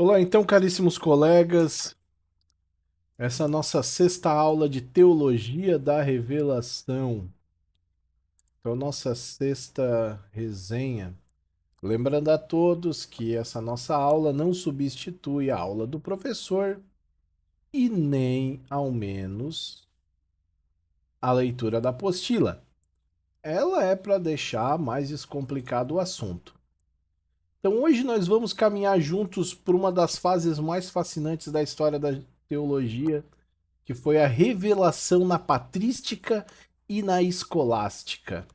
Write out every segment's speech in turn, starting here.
Olá, então, caríssimos colegas, essa é a nossa sexta aula de Teologia da Revelação. Então, nossa sexta resenha. Lembrando a todos que essa nossa aula não substitui a aula do professor e nem, ao menos, a leitura da apostila. Ela é para deixar mais descomplicado o assunto. Então, hoje nós vamos caminhar juntos por uma das fases mais fascinantes da história da teologia, que foi a revelação na patrística e na escolástica.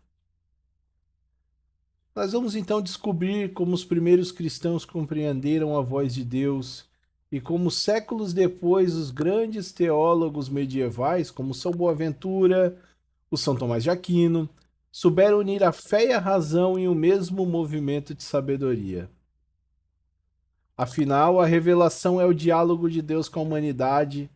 Nós vamos então descobrir como os primeiros cristãos compreenderam a voz de Deus e como séculos depois os grandes teólogos medievais, como São Boaventura, o São Tomás de Aquino, souberam unir a fé e a razão em um mesmo movimento de sabedoria. Afinal, a revelação é o diálogo de Deus com a humanidade.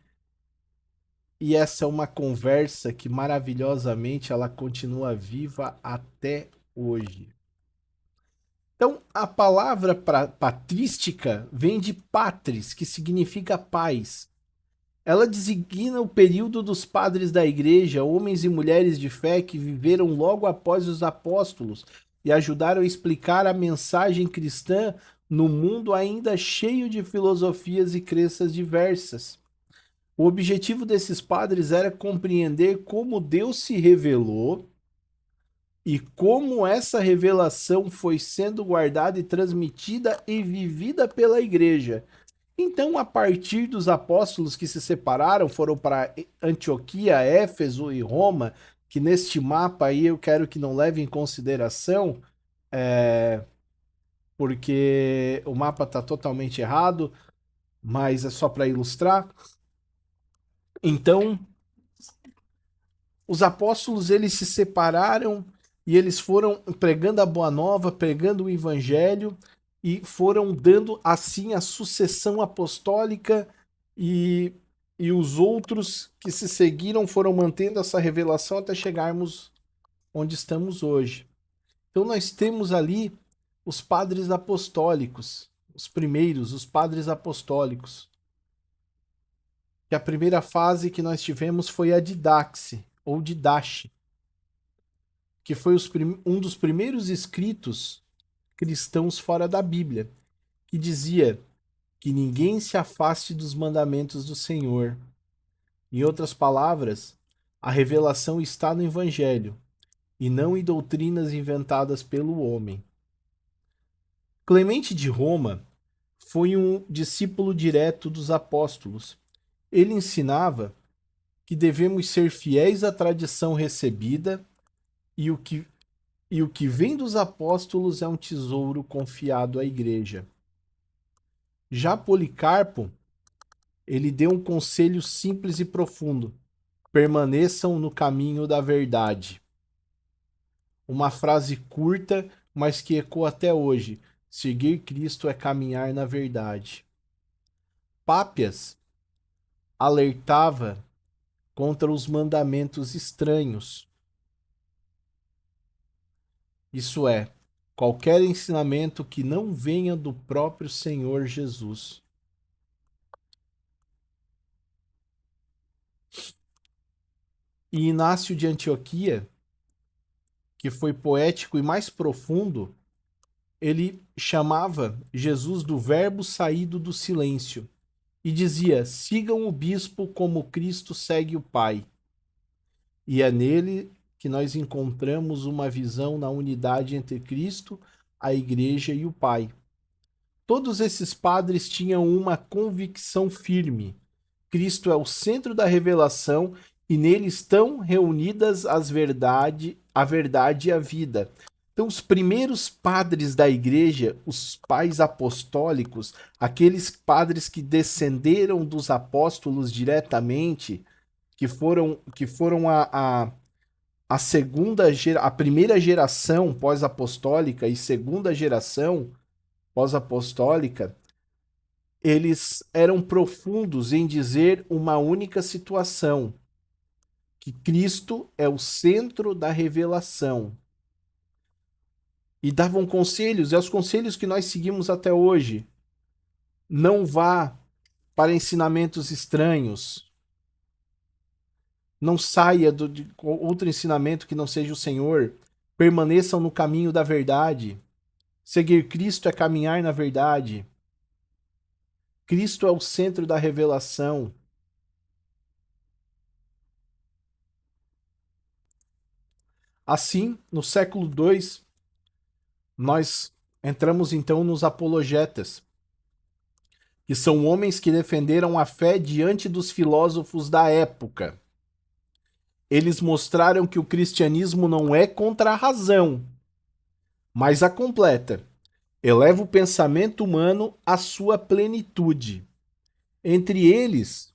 E essa é uma conversa que maravilhosamente ela continua viva até hoje. Então, a palavra patrística vem de patris, que significa paz. Ela designa o período dos padres da igreja, homens e mulheres de fé que viveram logo após os apóstolos e ajudaram a explicar a mensagem cristã no mundo ainda cheio de filosofias e crenças diversas. O objetivo desses padres era compreender como Deus se revelou e como essa revelação foi sendo guardada e transmitida e vivida pela igreja. Então, a partir dos apóstolos que se separaram, foram para Antioquia, Éfeso e Roma, que neste mapa aí eu quero que não leve em consideração, porque o mapa está totalmente errado, mas é só para ilustrar. Então, os apóstolos eles se separaram e eles foram pregando a boa nova, pregando o evangelho e foram dando assim a sucessão apostólica e, e os outros que se seguiram foram mantendo essa revelação até chegarmos onde estamos hoje. Então nós temos ali os padres apostólicos, os primeiros, os padres apostólicos. Que a primeira fase que nós tivemos foi a didaxe, ou didache, que foi um dos primeiros escritos cristãos fora da Bíblia, que dizia que ninguém se afaste dos mandamentos do Senhor. Em outras palavras, a revelação está no Evangelho e não em doutrinas inventadas pelo homem. Clemente de Roma foi um discípulo direto dos apóstolos. Ele ensinava que devemos ser fiéis à tradição recebida e o que vem dos apóstolos é um tesouro confiado à igreja. Já Policarpo, ele deu um conselho simples e profundo: permaneçam no caminho da verdade. Uma frase curta, mas que ecoa até hoje: seguir Cristo é caminhar na verdade. Pápias alertava contra os mandamentos estranhos. Isso é, qualquer ensinamento que não venha do próprio Senhor Jesus. E Inácio de Antioquia, que foi poético e mais profundo, ele chamava Jesus do Verbo saído do silêncio e dizia: sigam o bispo como Cristo segue o Pai. E é nele que nós encontramos uma visão na unidade entre Cristo, a Igreja e o Pai. Todos esses padres tinham uma convicção firme: Cristo é o centro da revelação e nele estão reunidas a verdade e a vida. Então, os primeiros padres da igreja, os pais apostólicos, aqueles padres que descenderam dos apóstolos diretamente, que foram a a primeira geração pós-apostólica e segunda geração pós-apostólica, eles eram profundos em dizer uma única situação: que Cristo é o centro da revelação. E davam conselhos, e os conselhos que nós seguimos até hoje. Não vá para ensinamentos estranhos. Não saia de outro ensinamento que não seja o Senhor. Permaneçam no caminho da verdade. Seguir Cristo é caminhar na verdade. Cristo é o centro da revelação. Assim, no século II, nós entramos então nos apologetas, que são homens que defenderam a fé diante dos filósofos da época. Eles mostraram que o cristianismo não é contra a razão, mas a completa. Eleva o pensamento humano à sua plenitude. Entre eles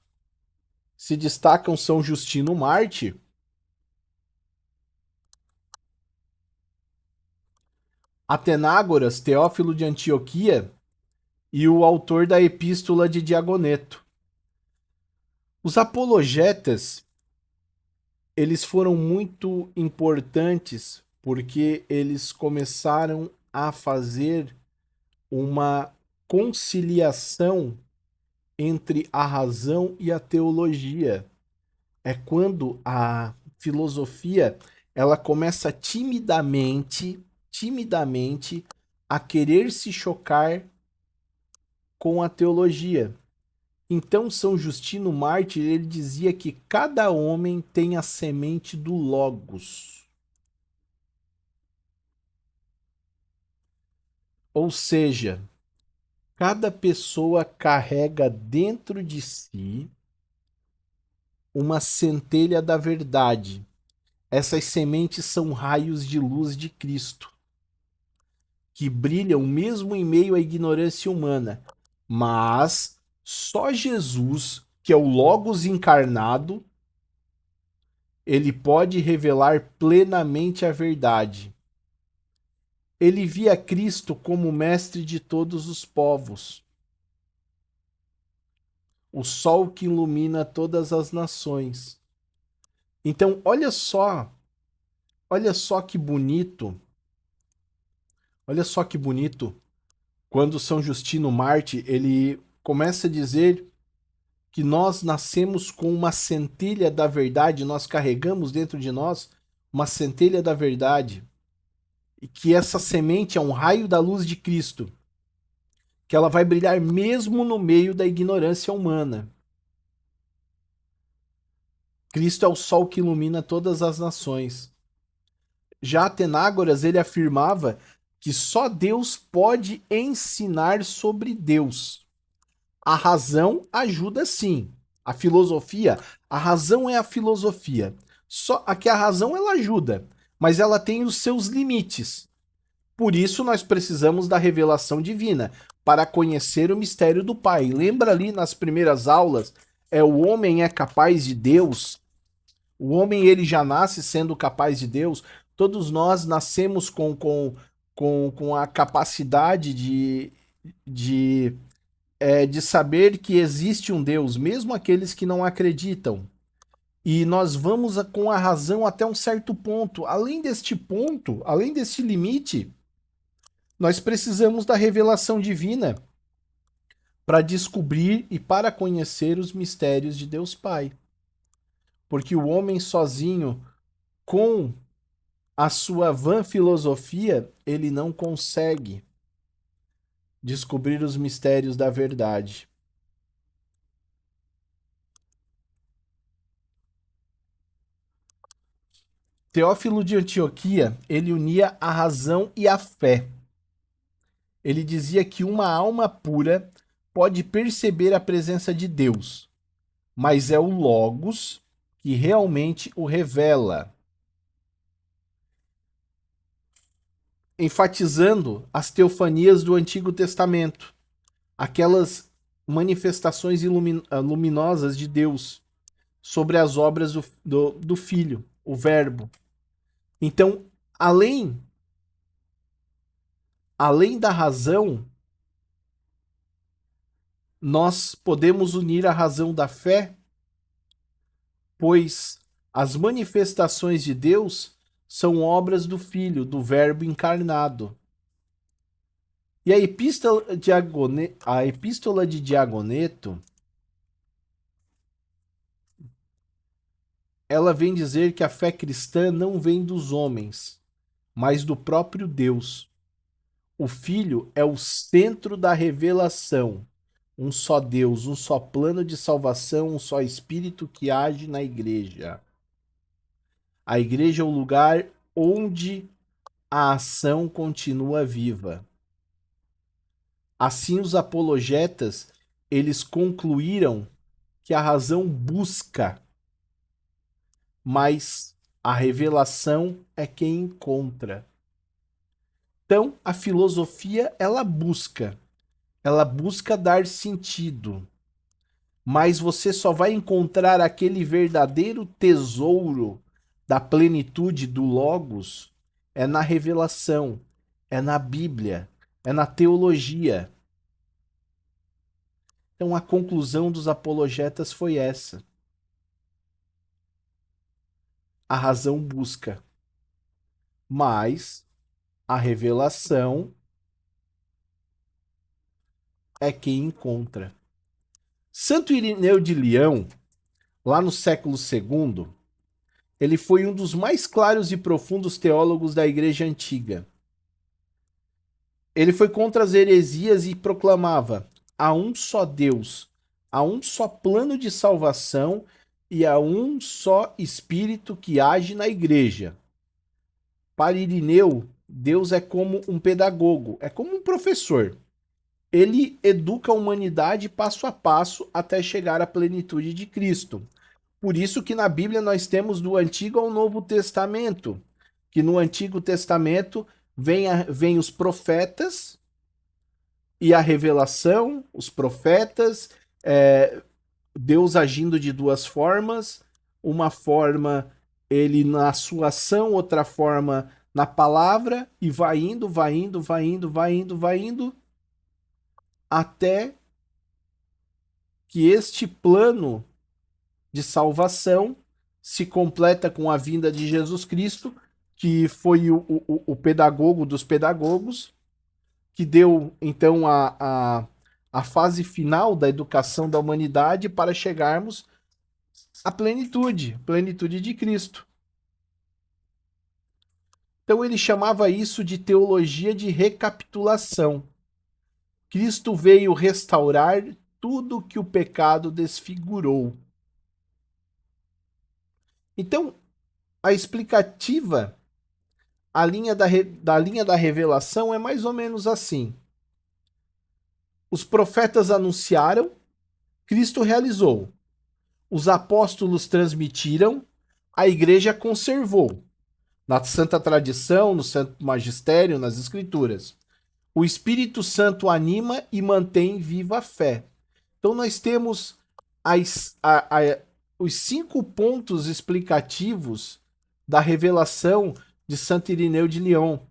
se destacam São Justino Mártir, Atenágoras, Teófilo de Antioquia e o autor da Epístola de Diagoneto. Os apologetas, eles foram muito importantes porque eles começaram a fazer uma conciliação entre a razão e a teologia. É quando a filosofia ela começa timidamente a querer se chocar com a teologia. Então São Justino Mártir ele dizia que cada homem tem a semente do Logos. Ou seja, cada pessoa carrega dentro de si uma centelha da verdade. Essas sementes são raios de luz de Cristo, que brilham mesmo em meio à ignorância humana. Mas só Jesus, que é o Logos encarnado, ele pode revelar plenamente a verdade. Ele via Cristo como mestre de todos os povos, o sol que ilumina todas as nações. Então, olha só que bonito, olha só que bonito, quando São Justino Mártir, ele começa a dizer que nós nascemos com uma centelha da verdade, nós carregamos dentro de nós uma centelha da verdade, e que essa semente é um raio da luz de Cristo, que ela vai brilhar mesmo no meio da ignorância humana. Cristo é o sol que ilumina todas as nações. Já Atenágoras, ele afirmava que só Deus pode ensinar sobre Deus. A razão ajuda sim. A filosofia, a razão é a filosofia. Só aqui a razão ela ajuda, mas ela tem os seus limites. Por isso nós precisamos da revelação divina para conhecer o mistério do Pai. Lembra ali nas primeiras aulas, o homem é capaz de Deus. O homem ele já nasce sendo capaz de Deus. Todos nós nascemos com a capacidade de saber que existe um Deus, mesmo aqueles que não acreditam. E nós vamos com a razão até um certo ponto. Além deste ponto, além deste limite, nós precisamos da revelação divina para descobrir e para conhecer os mistérios de Deus Pai. Porque o homem sozinho, com a sua vã filosofia, ele não consegue descobrir os mistérios da verdade. Teófilo de Antioquia, ele unia a razão e a fé. Ele dizia que uma alma pura pode perceber a presença de Deus, mas é o Logos que realmente o revela, enfatizando as teofanias do Antigo Testamento, aquelas manifestações luminosas de Deus sobre as obras do Filho, o Verbo. Então, além da razão, nós podemos unir a razão da fé, pois as manifestações de Deus são obras do Filho, do Verbo encarnado. E a epístola de Diagoneto, ela vem dizer que a fé cristã não vem dos homens, mas do próprio Deus. O Filho é o centro da revelação. Um só Deus, um só plano de salvação, um só Espírito que age na igreja. A igreja é o lugar onde a ação continua viva. Assim, os apologetas, eles concluíram que a razão busca, mas a revelação é quem encontra. Então, a filosofia, ela busca dar sentido, mas você só vai encontrar aquele verdadeiro tesouro da plenitude do Logos é na revelação, é na Bíblia, é na teologia. Então a conclusão dos apologetas foi essa. A razão busca, mas a revelação é quem encontra. Santo Irineu de Leão, lá no século II, ele foi um dos mais claros e profundos teólogos da Igreja Antiga. Ele foi contra as heresias e proclamava: há um só Deus, há um só plano de salvação e há um só Espírito que age na Igreja. Para Irineu, Deus é como um pedagogo, é como um professor. Ele educa a humanidade passo a passo até chegar à plenitude de Cristo. Por isso que na Bíblia nós temos do Antigo ao Novo Testamento, que no Antigo Testamento vem os profetas e a revelação, os profetas, Deus agindo de duas formas, uma forma ele na sua ação, outra forma na palavra, e vai indo, vai indo, vai indo, vai indo, vai indo, até que este plano de salvação se completa com a vinda de Jesus Cristo, que foi o pedagogo dos pedagogos, que deu então a fase final da educação da humanidade para chegarmos à plenitude de Cristo. Então ele chamava isso de teologia de recapitulação. Cristo veio restaurar tudo que o pecado desfigurou. Então, a explicativa, da linha da revelação é mais ou menos assim. Os profetas anunciaram, Cristo realizou. Os apóstolos transmitiram, a igreja conservou. Na santa tradição, no santo magistério, nas escrituras. O Espírito Santo anima e mantém viva a fé. Então nós temos os 5 pontos explicativos da revelação de Santo Irineu de Leão.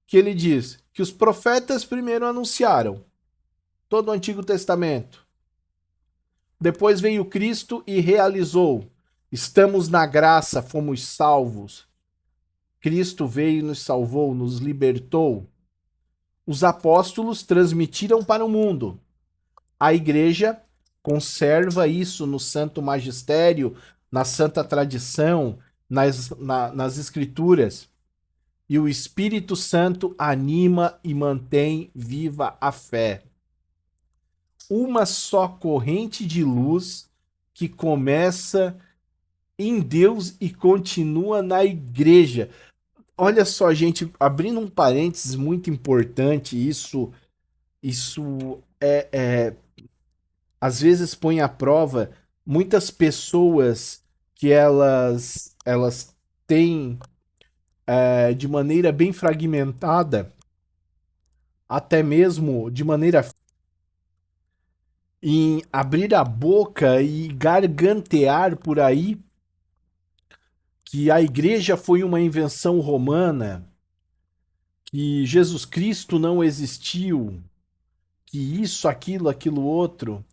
Que ele diz que os profetas primeiro anunciaram todo o Antigo Testamento. Depois veio Cristo e realizou. Estamos na graça, fomos salvos. Cristo veio e nos salvou, nos libertou. Os apóstolos transmitiram para o mundo. A igreja conserva isso no santo magistério, na santa tradição, nas escrituras. E o Espírito Santo anima e mantém viva a fé. Uma só corrente de luz que começa em Deus e continua na igreja. Olha só, gente, abrindo um parênteses muito importante, isso às vezes põe à prova muitas pessoas que elas têm de maneira bem fragmentada, até mesmo de maneira em abrir a boca e gargantear por aí que a igreja foi uma invenção romana, que Jesus Cristo não existiu, que isso, aquilo outro.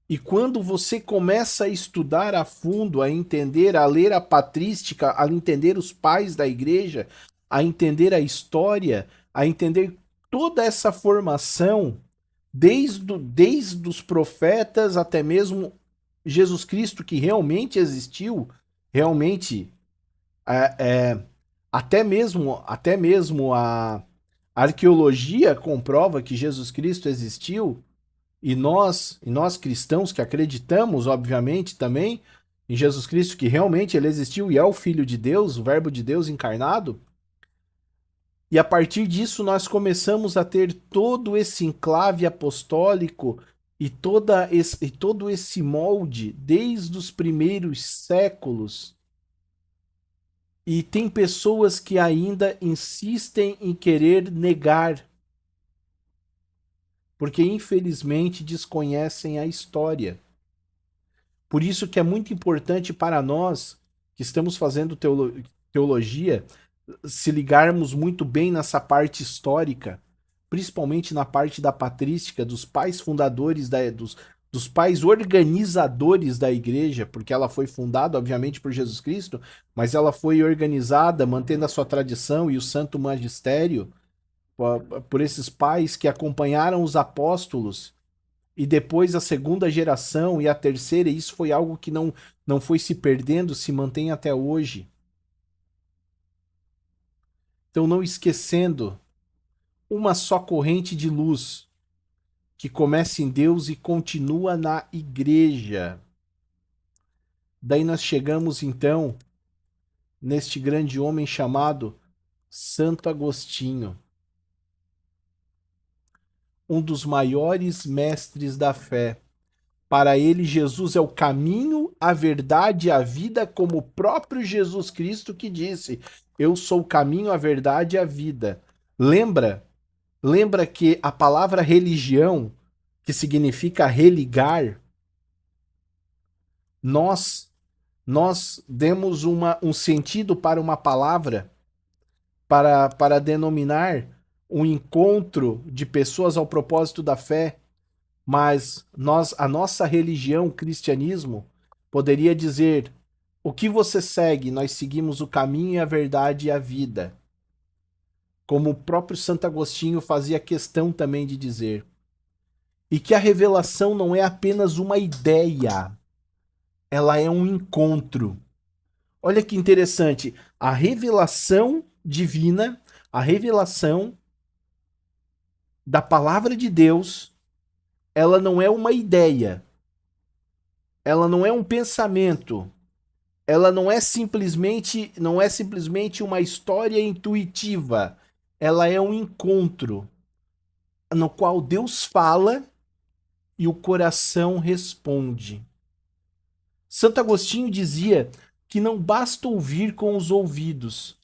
E quando você começa a estudar a fundo, a entender, a ler a patrística, a entender os pais da igreja, a entender a história, a entender toda essa formação, desde os profetas até mesmo Jesus Cristo, que realmente existiu, realmente, é, é, até mesmo a arqueologia comprova que Jesus Cristo existiu, e nós cristãos que acreditamos, obviamente, também em Jesus Cristo, que realmente ele existiu e é o Filho de Deus, o Verbo de Deus encarnado. E a partir disso nós começamos a ter todo esse enclave apostólico e todo esse molde desde os primeiros séculos. E tem pessoas que ainda insistem em querer negar, porque infelizmente desconhecem a história. Por isso que é muito importante para nós que estamos fazendo teologia se ligarmos muito bem nessa parte histórica, principalmente na parte da patrística, dos pais fundadores, dos pais organizadores da igreja, porque ela foi fundada, obviamente, por Jesus Cristo, mas ela foi organizada mantendo a sua tradição e o santo magistério por esses pais que acompanharam os apóstolos e depois a segunda geração e a terceira, e isso foi algo que não foi se perdendo, se mantém até hoje. Então, não esquecendo uma só corrente de luz que começa em Deus e continua na igreja. Daí nós chegamos então neste grande homem chamado Santo Agostinho, um dos maiores mestres da fé. Para ele, Jesus é o caminho, a verdade e a vida, como o próprio Jesus Cristo que disse: Eu sou o caminho, a verdade e a vida. Lembra? Lembra que a palavra religião, que significa religar, nós nós demos um sentido para uma palavra para denominar um encontro de pessoas ao propósito da fé, mas a nossa religião, o cristianismo, poderia dizer: o que você segue? Nós seguimos o caminho, a verdade e a vida. Como o próprio Santo Agostinho fazia questão também de dizer. E que a revelação não é apenas uma ideia, ela é um encontro. Olha que interessante, a revelação divina, a revelação da palavra de Deus, ela não é uma ideia, ela não é um pensamento, ela não é simplesmente uma história intuitiva, ela é um encontro no qual Deus fala e o coração responde. Santo Agostinho dizia que não basta ouvir com os ouvidos,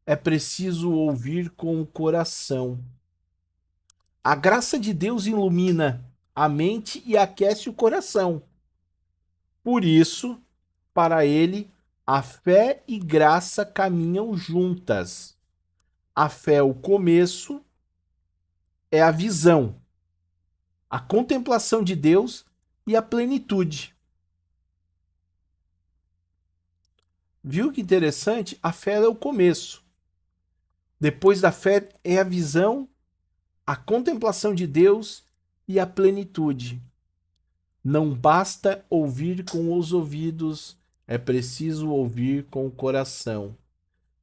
é preciso ouvir com o coração. A graça de Deus ilumina a mente e aquece o coração. Por isso, para ele, a fé e graça caminham juntas. A fé é o começo, é a visão, a contemplação de Deus e a plenitude. Viu que interessante? A fé é o começo. Depois da fé é a visão, a contemplação de Deus e a plenitude. Não basta ouvir com os ouvidos, é preciso ouvir com o coração,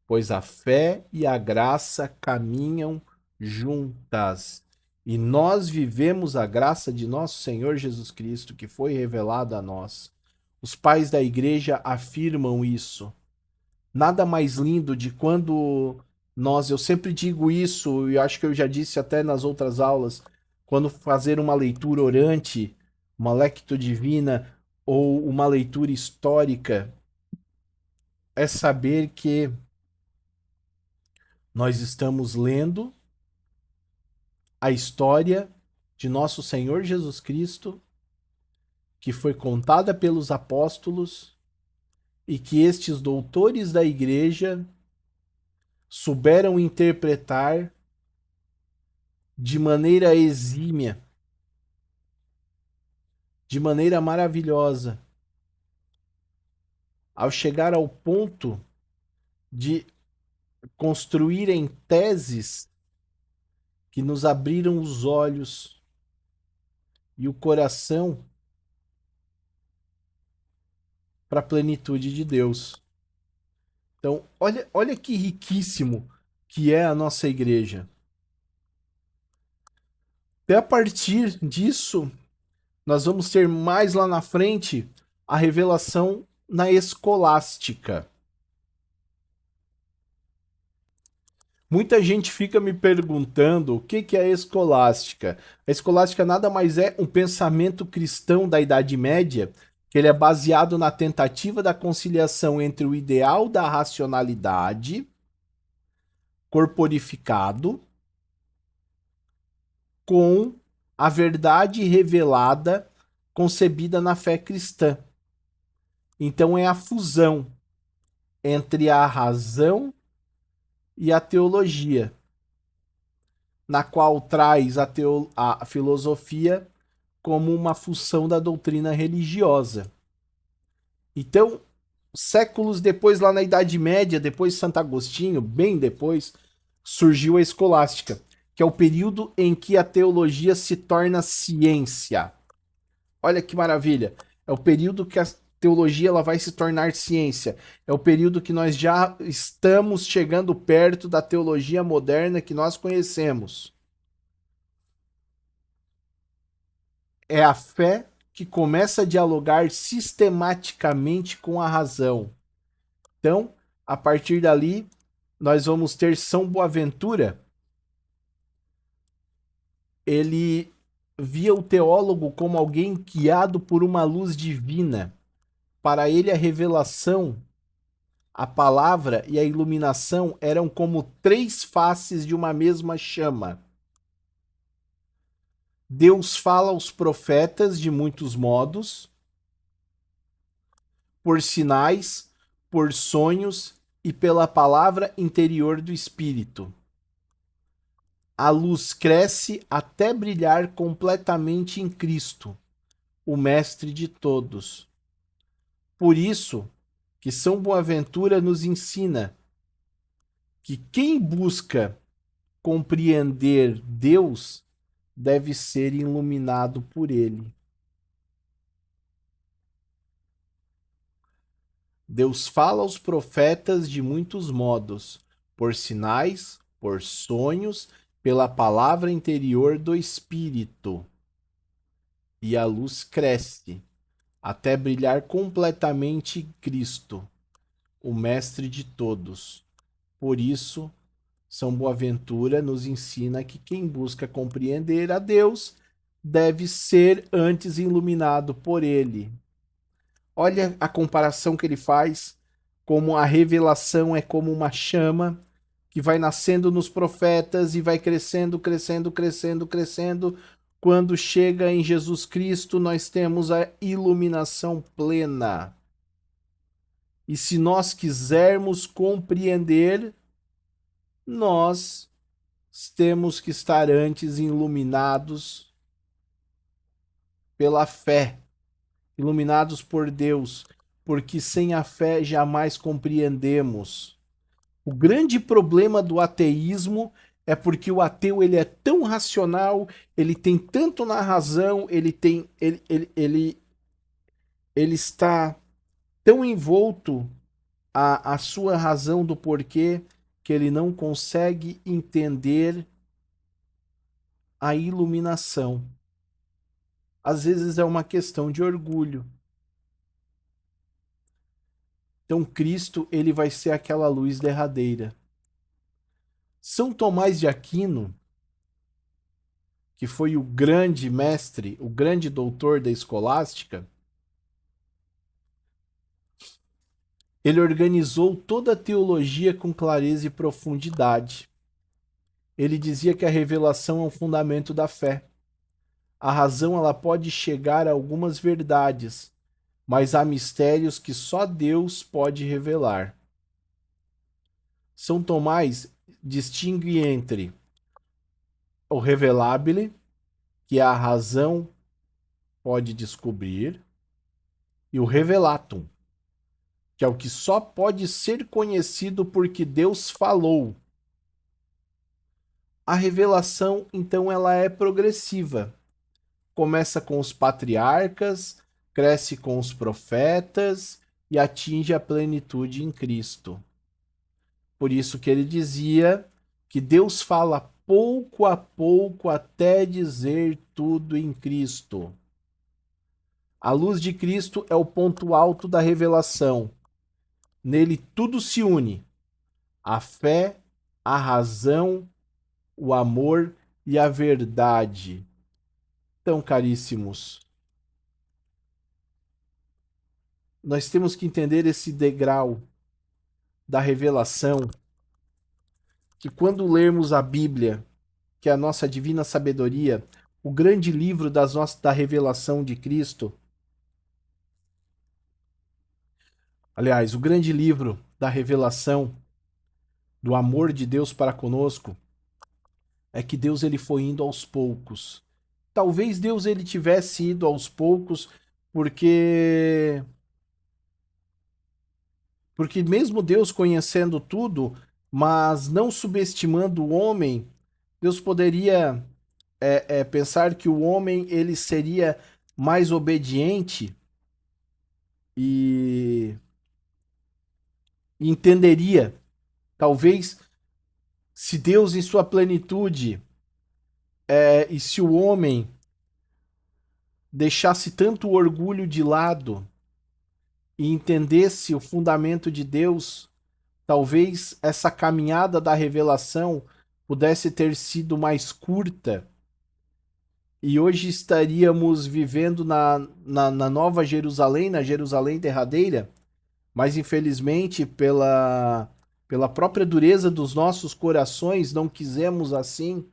pois a fé e a graça caminham juntas. E nós vivemos a graça de nosso Senhor Jesus Cristo, que foi revelada a nós. Os pais da igreja afirmam isso. Nada mais lindo de quando eu sempre digo isso, e acho que eu já disse até nas outras aulas, quando fazer uma leitura orante, uma lectio divina ou uma leitura histórica, é saber que nós estamos lendo a história de nosso Senhor Jesus Cristo, que foi contada pelos apóstolos e que estes doutores da igreja souberam interpretar de maneira exímia, de maneira maravilhosa, ao chegar ao ponto de construírem teses que nos abriram os olhos e o coração para a plenitude de Deus. Então, olha que riquíssimo que é a nossa igreja. Até a partir disso, nós vamos ter mais lá na frente a revelação na escolástica. Muita gente fica me perguntando o que é a escolástica. A escolástica nada mais é um pensamento cristão da Idade Média, que ele é baseado na tentativa da conciliação entre o ideal da racionalidade corporificado com a verdade revelada concebida na fé cristã. Então é a fusão entre a razão e a teologia, na qual traz a filosofia como uma função da doutrina religiosa. Então, séculos depois, lá na Idade Média, depois de Santo Agostinho, bem depois, surgiu a escolástica, que é o período em que a teologia se torna ciência. Olha que maravilha! É o período que a teologia ela vai se tornar ciência. É o período que nós já estamos chegando perto da teologia moderna que nós conhecemos. É a fé que começa a dialogar sistematicamente com a razão. Então, a partir dali, nós vamos ter São Boaventura. Ele via o teólogo como alguém guiado por uma luz divina. Para ele, a revelação, a palavra e a iluminação eram como três faces de uma mesma chama. Deus fala aos profetas de muitos modos, por sinais, por sonhos e pela palavra interior do Espírito. A luz cresce até brilhar completamente em Cristo, o Mestre de todos. Por isso que São Boaventura nos ensina que quem busca compreender Deus deve ser iluminado por ele. Deus fala aos profetas de muitos modos, por sinais, por sonhos, pela palavra interior do Espírito. E a luz cresce até brilhar completamente em Cristo, o Mestre de todos. Por isso, São Boaventura nos ensina que quem busca compreender a Deus deve ser antes iluminado por ele. Olha a comparação que ele faz, como a revelação é como uma chama que vai nascendo nos profetas e vai crescendo, crescendo, crescendo, crescendo. Quando chega em Jesus Cristo, nós temos a iluminação plena. E se nós quisermos compreender, nós temos que estar antes iluminados pela fé, iluminados por Deus, porque sem a fé jamais compreendemos. O grande problema do ateísmo é porque o ateu ele é tão racional, ele tem tanto na razão, ele está tão envolto a sua razão do porquê que ele não consegue entender a iluminação. Às vezes é uma questão de orgulho. Então Cristo ele vai ser aquela luz derradeira. São Tomás de Aquino, que foi o grande mestre, o grande doutor da escolástica, ele organizou toda a teologia com clareza e profundidade. Ele dizia que a revelação é um fundamento da fé. A razão ela pode chegar a algumas verdades, mas há mistérios que só Deus pode revelar. São Tomás distingue entre o revelabile, que a razão pode descobrir, e o revelatum, que é o que só pode ser conhecido porque Deus falou. A revelação, então, ela é progressiva. Começa com os patriarcas, cresce com os profetas e atinge a plenitude em Cristo. Por isso que ele dizia que Deus fala pouco a pouco até dizer tudo em Cristo. A luz de Cristo é o ponto alto da revelação. Nele tudo se une: a fé, a razão, o amor e a verdade. Então, caríssimos, nós temos que entender esse degrau da revelação, que quando lermos a Bíblia, que é a nossa divina sabedoria, o grande livro da revelação de Cristo, aliás, o grande livro da revelação do amor de Deus para conosco, é que Deus ele foi indo aos poucos. Talvez Deus ele tivesse ido aos poucos porque mesmo Deus conhecendo tudo, mas não subestimando o homem, Deus poderia pensar que o homem ele seria mais obediente e entenderia. Talvez se Deus em sua plenitude e se o homem deixasse tanto o orgulho de lado e entendesse o fundamento de Deus, talvez essa caminhada da revelação pudesse ter sido mais curta e hoje estaríamos vivendo na Nova Jerusalém, na Jerusalém derradeira, mas infelizmente pela própria dureza dos nossos corações não quisemos assim,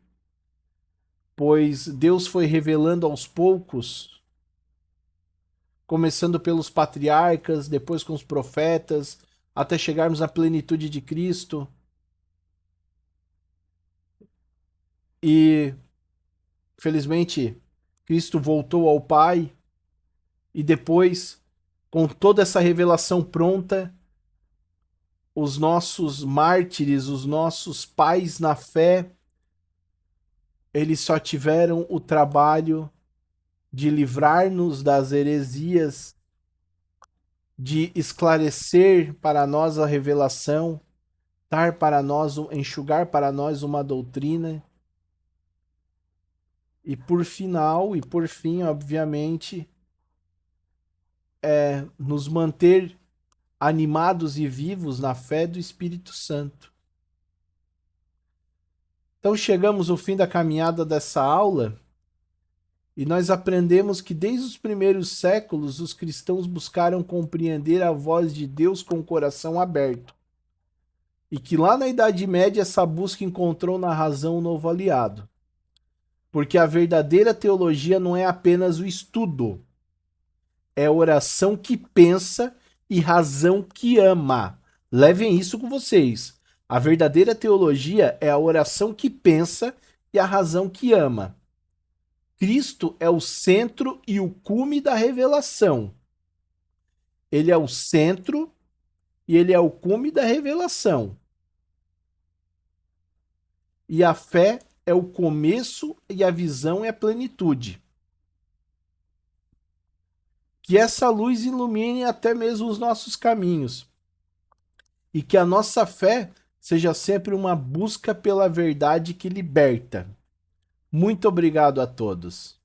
pois Deus foi revelando aos poucos, começando pelos patriarcas, depois com os profetas, até chegarmos à plenitude de Cristo. E, felizmente, Cristo voltou ao Pai e depois, com toda essa revelação pronta, os nossos mártires, os nossos pais na fé, eles só tiveram o trabalho de livrar-nos das heresias, de esclarecer para nós a revelação, dar para nós, enxugar para nós uma doutrina. E por final, e por fim, obviamente, nos manter animados e vivos na fé do Espírito Santo. Então chegamos ao fim da caminhada dessa aula e nós aprendemos que desde os primeiros séculos os cristãos buscaram compreender a voz de Deus com o coração aberto. E que lá na Idade Média essa busca encontrou na razão um novo aliado. Porque a verdadeira teologia não é apenas o estudo, é oração que pensa e razão que ama. Levem isso com vocês. A verdadeira teologia é a oração que pensa e a razão que ama. Cristo é o centro e o cume da revelação. Ele é o centro e ele é o cume da revelação. E a fé é o começo e a visão é a plenitude. Que essa luz ilumine até mesmo os nossos caminhos. E que a nossa fé seja sempre uma busca pela verdade que liberta. Muito obrigado a todos.